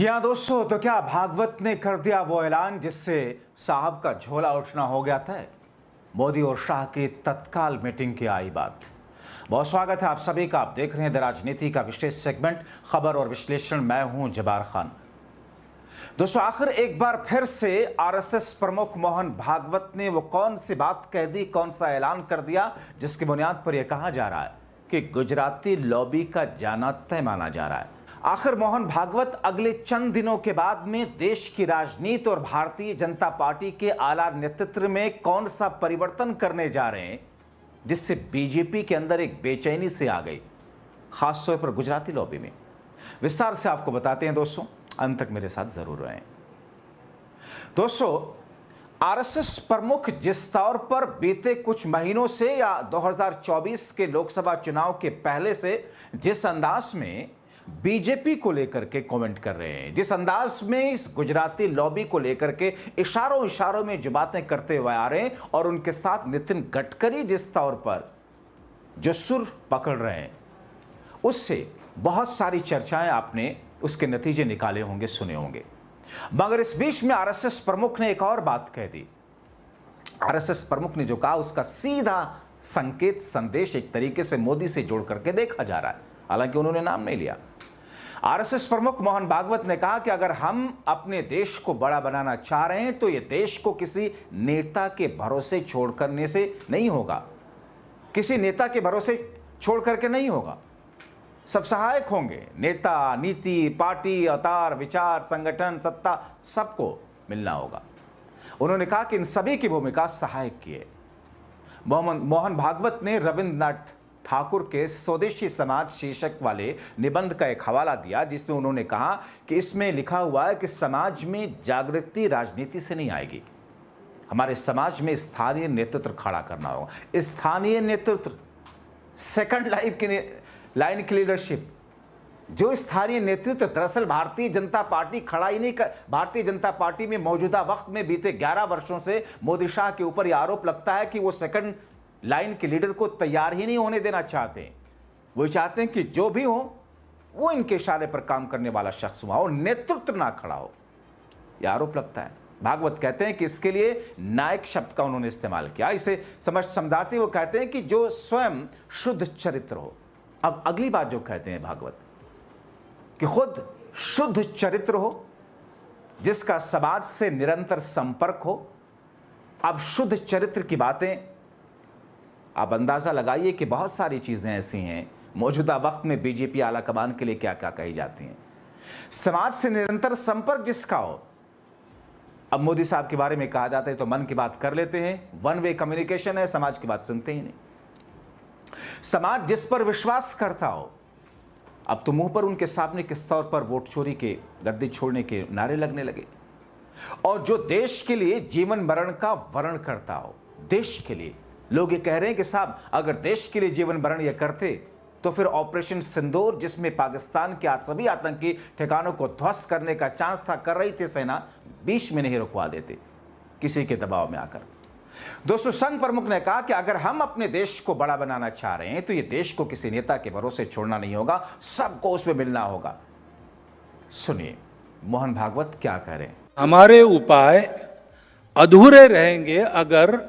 जी हाँ दोस्तों, तो क्या भागवत ने कर दिया वो ऐलान जिससे साहब का झोला उठना हो गया था। मोदी और शाह की तत्काल मीटिंग की आई बात। बहुत स्वागत है आप सभी का। आप देख रहे हैं द राजनीति का विशेष सेगमेंट खबर और विश्लेषण। मैं हूं जबार खान। दोस्तों, आखिर एक बार फिर से आरएसएस प्रमुख मोहन भागवत ने वो कौन सी बात कह दी, कौन सा ऐलान कर दिया जिसकी बुनियाद पर यह कहा जा रहा है कि गुजराती लॉबी का जाना तय माना जा रहा है। आखिर मोहन भागवत अगले चंद दिनों के बाद में देश की राजनीति और भारतीय जनता पार्टी के आला नेतृत्व में कौन सा परिवर्तन करने जा रहे हैं जिससे बीजेपी के अंदर एक बेचैनी से आ गई, खासतौर पर गुजराती लॉबी में। विस्तार से आपको बताते हैं दोस्तों, अंत तक मेरे साथ जरूर रहें। दोस्तों, आरएसएस प्रमुख जिस तौर पर बीते कुछ महीनों से या 2024 के लोकसभा चुनाव के पहले से जिस अंदाज में बीजेपी को लेकर के कमेंट कर रहे हैं, जिस अंदाज में इस गुजराती लॉबी को लेकर के इशारों में जो बातें करते हुए आ रहे हैं, और उनके साथ नितिन गडकरी जिस तौर पर जो सुर पकड़ रहे हैं, उससे बहुत सारी चर्चाएं आपने उसके नतीजे निकाले होंगे, सुने होंगे। मगर इस बीच में आरएसएस प्रमुख ने एक और बात कह दी। आरएसएस प्रमुख ने जो कहा उसका सीधा संकेत संदेश एक तरीके से मोदी से जोड़ करके देखा जा रहा है, हालांकि उन्होंने नाम नहीं लिया। आरएसएस प्रमुख मोहन भागवत ने कहा कि अगर हम अपने देश को बड़ा बनाना चाह रहे हैं तो यह देश को किसी नेता के भरोसे छोड़ करने से नहीं होगा, किसी नेता के भरोसे छोड़ करके नहीं होगा। सब सहायक होंगे, नेता, नीति, पार्टी, अवतार, विचार, संगठन, सत्ता, सबको मिलना होगा। उन्होंने कहा कि इन सभी की भूमिका सहायक की है। मोहन भागवत ने रविंद्रनाथ ठाकुर के स्वदेशी समाज शीर्षक वाले निबंध का एक हवाला दिया, जिसमें उन्होंने कहा कि इसमें लिखा हुआ है कि समाज में जागृति राजनीति से नहीं आएगी, हमारे समाज में स्थानीय नेतृत्व खड़ा करना होगा। स्थानीय नेतृत्व, सेकंड लाइन की लीडरशिप, जो स्थानीय नेतृत्व दरअसल भारतीय जनता पार्टी खड़ा ही नहीं कर। भारतीय जनता पार्टी में मौजूदा वक्त में बीते 11 वर्षों से मोदी शाह के ऊपर यह आरोप लगता है कि वो सेकंड लाइन के लीडर को तैयार ही नहीं होने देना चाहते। वो चाहते हैं कि जो भी हो वो इनके इशारे पर काम करने वाला शख्स हुआ हो, नेतृत्व ना खड़ा हो, यह आरोप लगता है। भागवत कहते हैं कि इसके लिए नायक शब्द का उन्होंने इस्तेमाल किया। इसे समझाते वो कहते हैं कि जो स्वयं शुद्ध चरित्र हो। अब अगली बात जो कहते हैं भागवत कि खुद शुद्ध चरित्र हो, जिसका समाज से निरंतर संपर्क हो। अब शुद्ध चरित्र की बातें आप अंदाजा लगाइए कि बहुत सारी चीजें ऐसी हैं मौजूदा वक्त में बीजेपी आला कमान के लिए क्या क्या कही जाती हैं। समाज से निरंतर संपर्क जिसका हो। अब मोदी साहब के बारे में कहा जाता है तो मन की बात कर लेते हैं, वन वे कम्युनिकेशन है, समाज की बात सुनते ही नहीं। समाज जिस पर विश्वास करता हो, अब तो मुंह पर उनके सामने किस तौर पर वोट चोरी के, गद्दी छोड़ने के नारे लगने लगे। और जो देश के लिए जीवन मरण का वर्ण करता हो, देश के लिए, लोग ये कह रहे हैं कि साहब अगर देश के लिए जीवन मरण ये करते तो फिर ऑपरेशन सिंदूर, जिसमें पाकिस्तान के सभी आतंकी ठिकानों को ध्वस्त करने का चांस था, कर रही थी सेना, बीच में नहीं रुकवा देते किसी के दबाव में आकर। दोस्तों, संघ प्रमुख ने कहा कि अगर हम अपने देश को बड़ा बनाना चाह रहे हैं तो ये देश को किसी नेता के भरोसे छोड़ना नहीं होगा, सबको उसमें मिलना होगा। सुनिए मोहन भागवत क्या कह रहे हैं। हमारे उपाय अधूरे रहेंगे अगर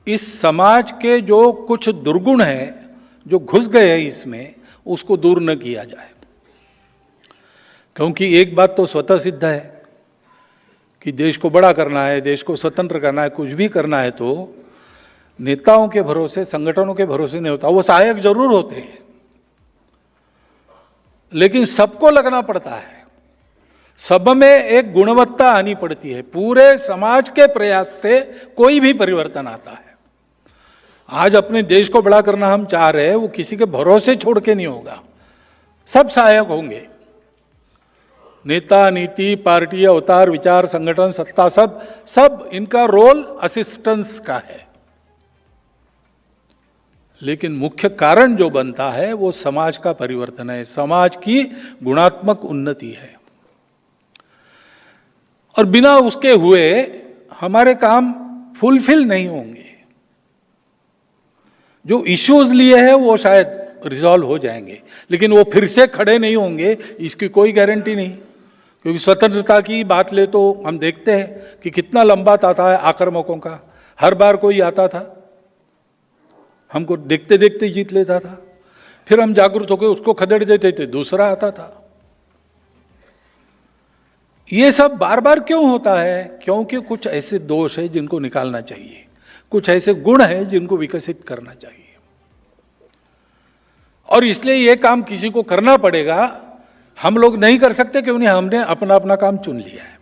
इस समाज के जो कुछ दुर्गुण हैं, जो घुस गए हैं इसमें, उसको दूर न किया जाए। क्योंकि एक बात तो स्वतः सिद्ध है कि देश को बड़ा करना है, देश को स्वतंत्र करना है, कुछ भी करना है तो नेताओं के भरोसे, संगठनों के भरोसे नहीं होता। वो सहायक जरूर होते हैं, लेकिन सबको लगना पड़ता है। सब में एक गुणवत्ता आनी पड़ती है। पूरे समाज के प्रयास से कोई भी परिवर्तन आता है। आज अपने देश को बड़ा करना हम चाह रहे हैं, वो किसी के भरोसे छोड़ के नहीं होगा। सब सहायक होंगे, नेता, नीति, पार्टी, अवतार, विचार, संगठन, सत्ता, सब इनका रोल असिस्टेंस का है। लेकिन मुख्य कारण जो बनता है वो समाज का परिवर्तन है, समाज की गुणात्मक उन्नति है। और बिना उसके हुए हमारे काम फुलफिल नहीं होंगे। जो इश्यूज लिए हैं वो शायद रिजॉल्व हो जाएंगे, लेकिन वो फिर से खड़े नहीं होंगे इसकी कोई गारंटी नहीं। क्योंकि स्वतंत्रता की बात ले तो हम देखते हैं कि कितना लंबा तांता है आक्रामकों का। हर बार कोई आता था, हमको देखते देखते जीत लेता था, फिर हम जागरूक होकर उसको खदेड़ देते थे, दूसरा आता था। ये सब बार बार क्यों होता है? क्योंकि कुछ ऐसे दोष है जिनको निकालना चाहिए, कुछ ऐसे गुण हैं जिनको विकसित करना चाहिए, और इसलिए ये काम किसी को करना पड़ेगा। हम लोग नहीं कर सकते क्योंकि हमने अपना अपना काम चुन लिया है।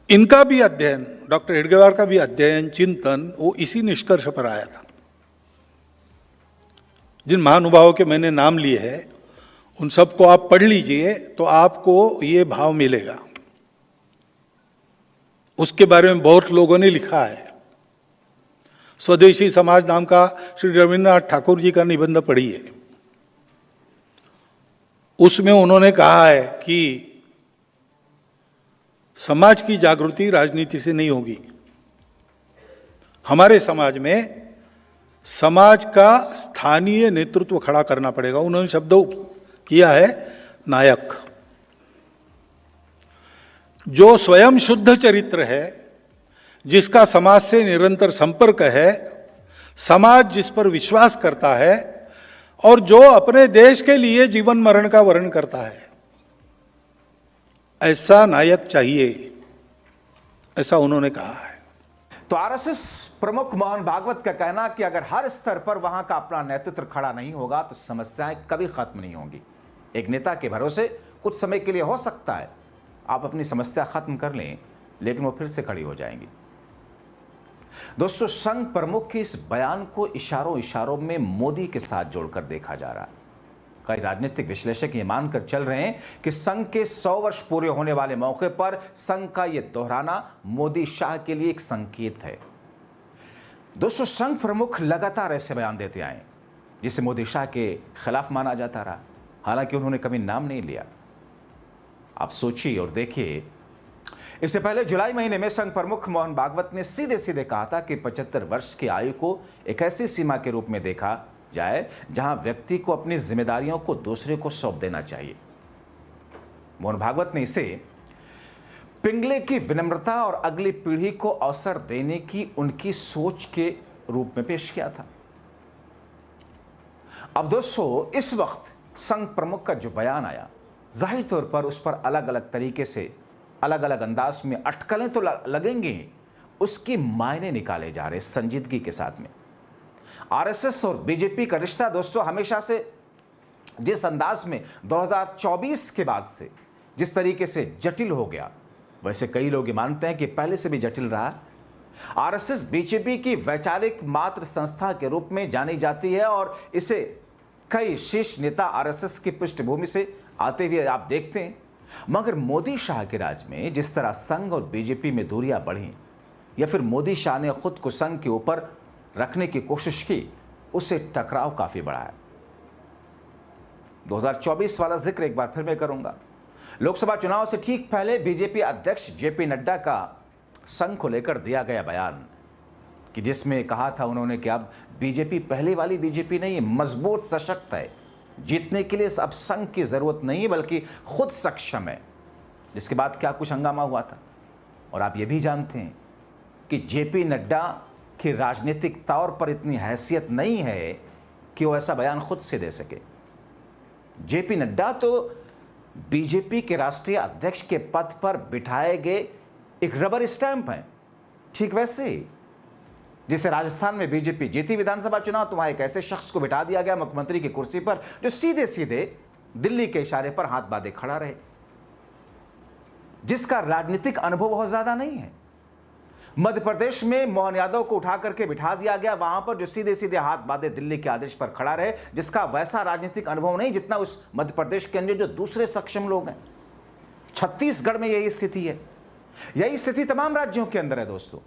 इनका भी अध्ययन, डॉक्टर हेडगेवार का भी अध्ययन, चिंतन, वो इसी निष्कर्ष पर आया था। जिन महानुभावों के मैंने नाम लिए हैं उन सबको आप पढ़ लीजिए तो आपको ये भाव मिलेगा। उसके बारे में बहुत लोगों ने लिखा है। स्वदेशी समाज नाम का श्री रविन्द्रनाथ ठाकुर जी का निबंध पढ़िए। उसमें उन्होंने कहा है कि समाज की जागृति राजनीति से नहीं होगी। हमारे समाज में समाज का स्थानीय नेतृत्व खड़ा करना पड़ेगा। उन्होंने शब्द किया है नायक। जो स्वयं शुद्ध चरित्र है, जिसका समाज से निरंतर संपर्क है, समाज जिस पर विश्वास करता है और जो अपने देश के लिए जीवन मरण का वर्ण करता है, ऐसा नायक चाहिए, ऐसा उन्होंने कहा है। तो आरएसएस प्रमुख मोहन भागवत का कहना कि अगर हर स्तर पर वहां का अपना नेतृत्व खड़ा नहीं होगा तो समस्याएं कभी खत्म नहीं होंगी। एक नेता के भरोसे कुछ समय के लिए हो सकता है आप अपनी समस्या खत्म कर लें, लेकिन वो फिर से खड़ी हो जाएंगी। दोस्तों, संघ प्रमुख के इस बयान को इशारों इशारों में मोदी के साथ जोड़कर देखा जा रहा है। कई राजनीतिक विश्लेषक ये मानकर चल रहे हैं कि संघ के 100 वर्ष पूरे होने वाले मौके पर संघ का यह दोहराना मोदी शाह के लिए एक संकेत है। दोस्तों, संघ प्रमुख लगातार ऐसे बयान देते आए जिसे मोदी शाह के खिलाफ माना जाता रहा, हालांकि उन्होंने कभी नाम नहीं लिया। आप सोचिए और देखिए, इससे पहले जुलाई महीने में संघ प्रमुख मोहन भागवत ने सीधे सीधे कहा था कि 75 वर्ष की आयु को एक ऐसी सीमा के रूप में देखा जाए जहां व्यक्ति को अपनी जिम्मेदारियों को दूसरे को सौंप देना चाहिए। मोहन भागवत ने इसे पिंगले की विनम्रता और अगली पीढ़ी को अवसर देने की उनकी सोच के रूप में पेश किया था। अब दोस्तों, इस वक्त संघ प्रमुख का जो बयान आया, जाहिर तौर पर उस पर अलग अलग तरीके से, अलग अलग अंदाज में अटकलें तो लगेंगी, उसके मायने निकाले जा रहे संजीदगी के साथ में। आरएसएस और बीजेपी का रिश्ता दोस्तों हमेशा से जिस अंदाज में 2024 के बाद से जिस तरीके से जटिल हो गया, वैसे कई लोग ये मानते हैं कि पहले से भी जटिल रहा। आरएसएस बीजेपी की वैचारिक मात्र संस्था के रूप में जानी जाती है और इसे कई शीर्ष नेता आरएसएस की पृष्ठभूमि से आते हुए आप देखते हैं। मगर मोदी शाह के राज में जिस तरह संघ और बीजेपी में दूरियां बढ़ी, या फिर मोदी शाह ने खुद को संघ के ऊपर रखने की कोशिश की, उससे टकराव काफी बढ़ा है। 2024 वाला जिक्र एक बार फिर मैं करूंगा। लोकसभा चुनाव से ठीक पहले बीजेपी अध्यक्ष जेपी नड्डा का संघ को लेकर दिया गया बयान, कि जिसमें कहा था उन्होंने कि अब बीजेपी पहले वाली बीजेपी नहीं है, मजबूत सशक्त है, जीतने के लिए अब संघ की जरूरत नहीं बल्कि खुद सक्षम है। जिसके बाद क्या कुछ हंगामा हुआ था। और आप ये भी जानते हैं कि जेपी नड्डा की राजनीतिक तौर पर इतनी हैसियत नहीं है कि वो ऐसा बयान खुद से दे सके। जेपी नड्डा तो बीजेपी के राष्ट्रीय अध्यक्ष के पद पर बिठाए गए एक रबर स्टैंप हैं। ठीक वैसे जिसे राजस्थान में बीजेपी जीती विधानसभा चुनाव, तो वहां एक ऐसे शख्स को बिठा दिया गया मुख्यमंत्री की कुर्सी पर जो सीधे सीधे दिल्ली के इशारे पर हाथ बांधे खड़ा रहे, जिसका राजनीतिक अनुभव बहुत ज्यादा नहीं है। मध्य प्रदेश में मोहन यादव को उठा करके बिठा दिया गया वहां पर, जो सीधे सीधे हाथ बांधे दिल्ली के आदेश पर खड़ा रहे, जिसका वैसा राजनीतिक अनुभव नहीं जितना उस मध्य प्रदेश के अंदर जो दूसरे सक्षम लोग हैं। छत्तीसगढ़ में यही स्थिति है, यही स्थिति तमाम राज्यों के अंदर है दोस्तों।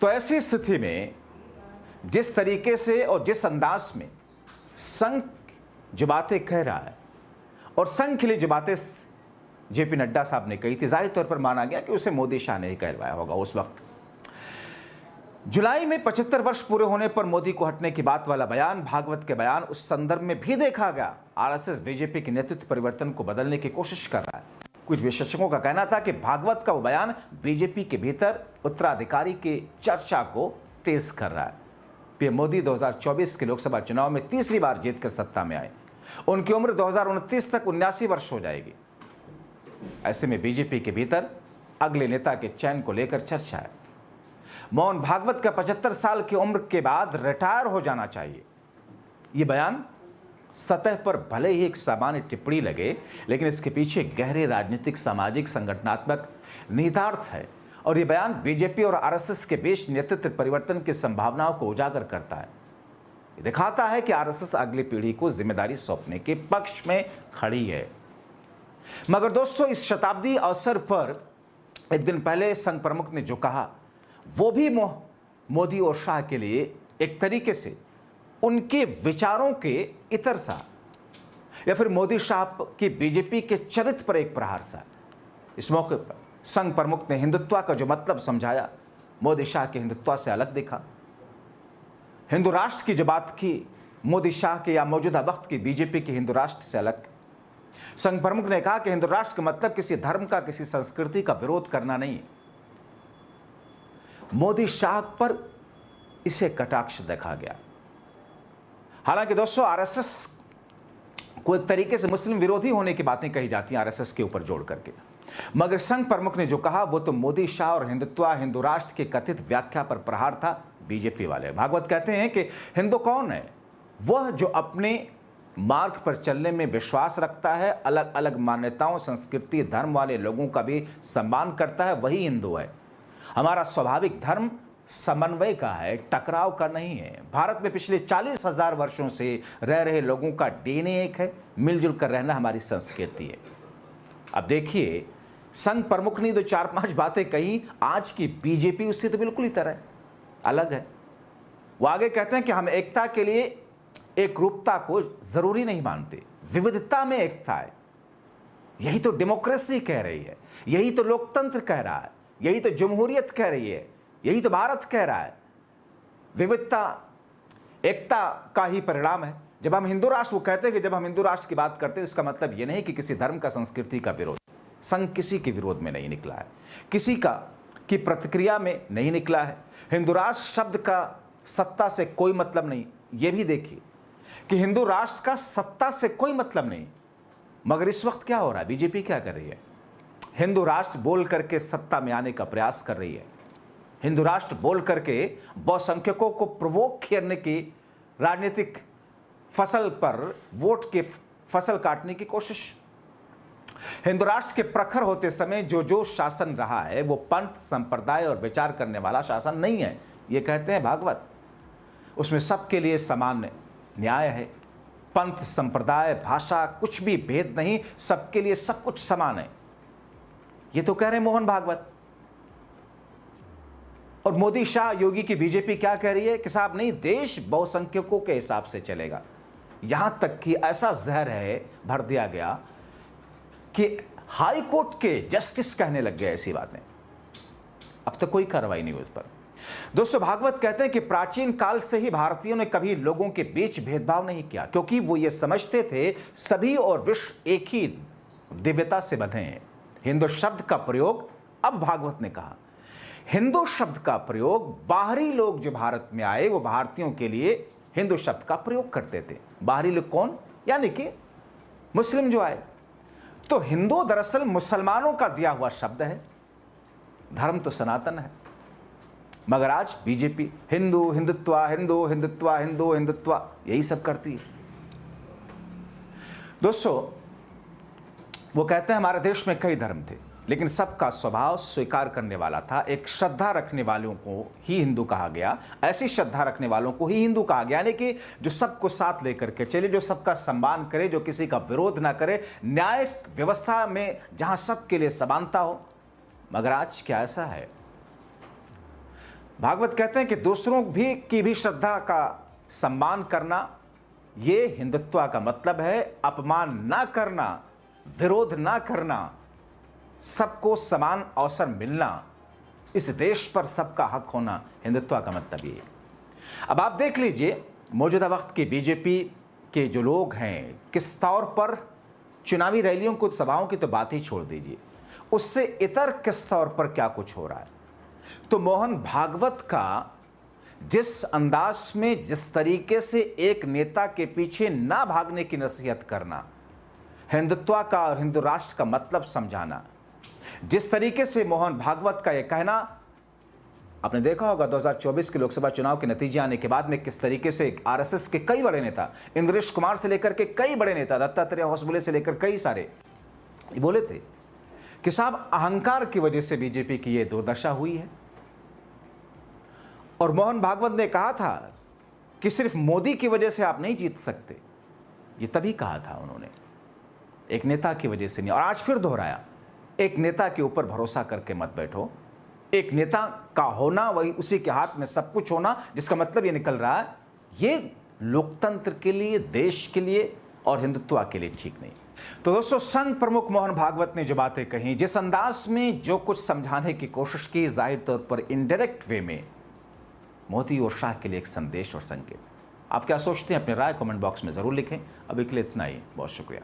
तो ऐसी स्थिति में जिस तरीके से और जिस अंदाज में संघ जो बातें कह रहा है और संघ के लिए जो बातें जेपी नड्डा साहब ने कही थी, जाहिर तौर पर माना गया कि उसे मोदी शाह ने ही कहलवाया होगा उस वक्त। जुलाई में 75 वर्ष पूरे होने पर मोदी को हटने की बात वाला बयान, भागवत के बयान, उस संदर्भ में भी देखा गया आरएसएस बीजेपी के नेतृत्व परिवर्तन को बदलने की कोशिश कर रहा है। कुछ विशेषज्ञों का कहना था कि भागवत का वो बयान बीजेपी के भीतर उत्तराधिकारी की चर्चा को तेज कर रहा है। पीएम मोदी 2024 के लोकसभा चुनाव में तीसरी बार जीतकर सत्ता में आए। उनकी उम्र 2029 तक 79 वर्ष हो जाएगी। ऐसे में बीजेपी के भीतर अगले नेता के चयन को लेकर चर्चा है। मोहन भागवत का 75 साल की उम्र के बाद रिटायर हो जाना चाहिए। यह बयान सतह पर भले ही एक सामान्य टिप्पणी लगे, लेकिन इसके पीछे गहरे राजनीतिक, सामाजिक, संगठनात्मक निहितार्थ है और यह बयान बीजेपी और आरएसएस के बीच नेतृत्व परिवर्तन की संभावनाओं को उजागर करता है। ये दिखाता है कि आरएसएस अगली पीढ़ी को जिम्मेदारी सौंपने के पक्ष में खड़ी है। मगर दोस्तों, इस शताब्दी अवसर पर एक दिन पहले संघ प्रमुख ने जो कहा वो भी मोदी और शाह के लिए एक तरीके से उनके विचारों के इतर सा या फिर मोदी शाह की बीजेपी के चरित्र पर एक प्रहार सा। इस मौके पर संघ प्रमुख ने हिंदुत्व का जो मतलब समझाया, मोदी शाह के हिंदुत्व से अलग दिखा। हिंदू राष्ट्र की जो बात की मोदी शाह के या मौजूदा वक्त की बीजेपी के हिंदू राष्ट्र से अलग। संघ प्रमुख ने कहा कि हिंदू राष्ट्र का मतलब किसी धर्म का, किसी संस्कृति का विरोध करना नहीं। मोदी शाह पर इसे कटाक्ष देखा गया। हालांकि दोस्तों, आरएसएस को एक तरीके से मुस्लिम विरोधी होने की बातें कही जाती हैं आरएसएस के ऊपर जोड़ करके, मगर संघ प्रमुख ने जो कहा वो तो मोदी शाह और हिंदुत्व, हिंदू राष्ट्र की कथित व्याख्या पर प्रहार था बीजेपी वाले। भागवत कहते हैं कि हिंदू कौन है? वह जो अपने मार्ग पर चलने में विश्वास रखता है, अलग अलग मान्यताओं, संस्कृति, धर्म वाले लोगों का भी सम्मान करता है, वही हिंदू है। हमारा स्वाभाविक धर्म समन्वय का है, टकराव का नहीं है। भारत में पिछले 40,000 वर्षों से रह रहे लोगों का डीएनए एक है, मिलजुल कर रहना हमारी संस्कृति है। अब देखिए, संघ प्रमुख ने जो 4-5 बातें कही, आज की बीजेपी उससे तो बिल्कुल ही तरह अलग है। वो आगे कहते हैं कि हम एकता के लिए एकरूपता को जरूरी नहीं मानते, विविधता में एकता है। यही तो डेमोक्रेसी कह रही है, यही तो लोकतंत्र कह रहा है, यही तो जमहूरियत कह रही है, यही तो भारत कह रहा है। विविधता एकता का ही परिणाम है। जब हम हिंदू राष्ट्र, वो कहते हैं कि जब हम हिंदू राष्ट्र की बात करते हैं, इसका मतलब यह नहीं कि किसी धर्म का, संस्कृति का विरोध। संघ किसी के विरोध में नहीं निकला है, किसी की प्रतिक्रिया में नहीं निकला है। हिंदू राष्ट्र शब्द का सत्ता से कोई मतलब नहीं। यह भी देखिए कि हिंदू राष्ट्र का सत्ता से कोई मतलब नहीं, मगर इस वक्त क्या हो रहा है? बीजेपी क्या कर रही है? हिंदू राष्ट्र बोल करके सत्ता में आने का प्रयास कर रही है। हिंदू राष्ट्र बोल करके बहुसंख्यकों को प्रोवोक करने की राजनीतिक फसल पर वोट की फसल काटने की कोशिश। हिंदू राष्ट्र के प्रखर होते समय जो शासन रहा है वो पंथ, संप्रदाय और विचार करने वाला शासन नहीं है। ये कहते हैं भागवत। उसमें सबके लिए समान न्याय है। पंथ, संप्रदाय, भाषा, कुछ भी भेद नहीं, सबके लिए सब कुछ समान है। ये तो कह रहे हैं मोहन भागवत। और मोदी, शाह, योगी की बीजेपी क्या कह रही है कि साहब नहीं, देश बहुसंख्यकों के हिसाब से चलेगा। यहां तक कि ऐसा जहर है भर दिया गया कि हाई कोर्ट के जस्टिस कहने लग गए ऐसी बातें। अब तक कोई कार्रवाई नहीं हुई उस पर। दोस्तों, भागवत कहते हैं कि प्राचीन काल से ही भारतीयों ने कभी लोगों के बीच भेदभाव नहीं किया, क्योंकि वो ये समझते थे सभी और विश्व एक ही दिव्यता से बंधे हैं। हिंदू शब्द का प्रयोग, अब भागवत ने कहा, हिंदू शब्द का प्रयोग बाहरी लोग जो भारत में आए वो भारतीयों के लिए हिंदू शब्द का प्रयोग करते थे। बाहरी लोग कौन? यानी कि मुस्लिम जो आए। तो हिंदू दरअसल मुसलमानों का दिया हुआ शब्द है। धर्म तो सनातन है, मगर आज बीजेपी हिंदू, हिंदुत्व, हिंदू, हिंदुत्व, हिंदू, हिंदुत्व, यही सब करती है। दोस्तों, वो कहते हैं हमारे देश में कई धर्म थे, लेकिन सबका स्वभाव स्वीकार करने वाला था। एक श्रद्धा रखने वालों को ही हिंदू कहा गया, ऐसी श्रद्धा रखने वालों को ही हिंदू कहा गया, यानी कि जो सबको साथ लेकर के चले, जो सबका सम्मान करे, जो किसी का विरोध ना करे, न्यायिक व्यवस्था में जहां सबके लिए समानता हो। मगर आज क्या ऐसा है? भागवत कहते हैं कि दूसरों की भी श्रद्धा का सम्मान करना, ये हिंदुत्व का मतलब है। अपमान ना करना, विरोध ना करना, सबको समान अवसर मिलना, इस देश पर सबका हक होना हिंदुत्व का मतलब ये है। अब आप देख लीजिए मौजूदा वक्त की बीजेपी के जो लोग हैं किस तौर पर चुनावी रैलियों को, सभाओं की तो बात ही छोड़ दीजिए, उससे इतर किस तौर पर क्या कुछ हो रहा है। तो मोहन भागवत का जिस अंदाज में, जिस तरीके से एक नेता के पीछे ना भागने की नसीहत करना, हिंदुत्व का और हिंदू राष्ट्र का मतलब समझाना, जिस तरीके से मोहन भागवत का यह कहना, आपने देखा होगा 2024 के लोकसभा चुनाव के नतीजे आने के बाद में किस तरीके से आरएसएस के कई बड़े नेता, इंद्रेश कुमार से लेकर के कई बड़े नेता, दत्तात्रेय होसबले से लेकर कई सारे ये बोले थे कि साहब अहंकार की वजह से बीजेपी की यह दुर्दशा हुई है। और मोहन भागवत ने कहा था कि सिर्फ मोदी की वजह से आप नहीं जीत सकते, ये तभी कहा था उन्होंने, एक नेता की वजह से नहीं। और आज फिर दोहराया, एक नेता के ऊपर भरोसा करके मत बैठो, एक नेता का होना वही उसी के हाथ में सब कुछ होना, जिसका मतलब ये निकल रहा है ये लोकतंत्र के लिए, देश के लिए और हिंदुत्व के लिए ठीक नहीं। तो दोस्तों, संघ प्रमुख मोहन भागवत ने जो बातें कही, जिस अंदाज में जो कुछ समझाने की कोशिश की, जाहिर तौर पर इनडायरेक्ट वे में मोदी और शाह के लिए एक संदेश और संकेत। आप क्या सोचते हैं? अपनी राय कमेंट बॉक्स में जरूर लिखें। अभी के लिए इतना ही, बहुत शुक्रिया।